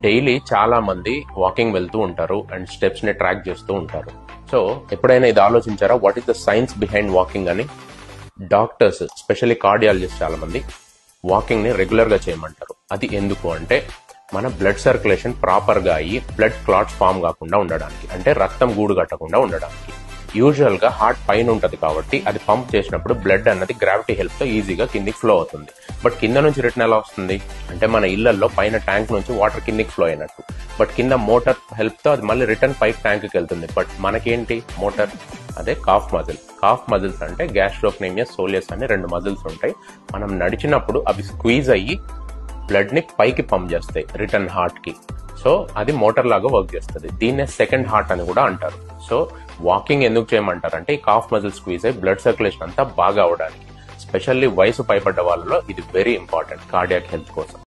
Daily చాలా మంది walking వెళ్తూ ఉంటారు అండ్ స్టెప్స్ ని ట్రాక్ చేస్తూ ఉంటారు. సో ఎప్పుడైనా ఇది ఆలోచించారా, what is the science behind walking అని? డాక్టర్స్, స్పెషల్లీ కార్డియాలజిస్ట్ చాలా మంది వాకింగ్ ని రెగ్యులర్ గా చేయమంటారు. అది ఎందుకు అంటే మన బ్లడ్ సర్క్యులేషన్ ప్రాపర్ గా అయ్యి బ్లడ్ క్లాట్స్ ఫామ్ కాకుండా ఉండడానికి, అంటే రక్తం గూడు కట్టకుండా ఉండడానికి. యూజువల్ గా హార్ట్ పైన ఉంటది కాబట్టి అది పంప్ చేసినప్పుడు బ్లడ్ అన్నది గ్రావిటీ హెల్ప్ తో ఈజీగా కిందికి ఫ్లో అవుతుంది. బట్ కింద నుంచి రిటర్న్ ఎలా వస్తుంది అంటే మన ఇళ్లలో పైన ట్యాంక్ నుంచి వాటర్ కిందికి ఫ్లో అయినట్టు, బట్ కింద మోటార్ హెల్ప్ తో అది మళ్ళీ రిటర్న్ పైప్ ట్యాంక్ కి వెళ్తుంది. బట్ మనకేంటి మోటార్? అదే కాఫ్ మజిల్. కాఫ్ మజిల్స్ అంటే గ్యాస్ట్రోక్నేమియస్, సోలియస్ అని 2 మజిల్స్ ఉంటాయి. మనం నడిచినప్పుడు అవి స్క్వీజ్ అయ్యి బ్లడ్ ని పైకి పంప్ చేస్తాయి రిటర్న్ హార్ట్ కి. సో అది మోటార్ లాగా వర్క్ చేస్తుంది. దీన్నే సెకండ్ హార్ట్ అని కూడా అంటారు. సో వాకింగ్ ఎందుకు చేయమంటారంటే ఈ కాఫ్ మజిల్ స్క్వీజ్ అయ్యి బ్లడ్ సర్క్యులేషన్ అంతా బాగా అవడానికి. స్పెషల్లీ వయసు పైబడ్డ వాళ్ళలో ఇది వెరీ ఇంపార్టెంట్ కార్డియాక్ హెల్త్ కోసం.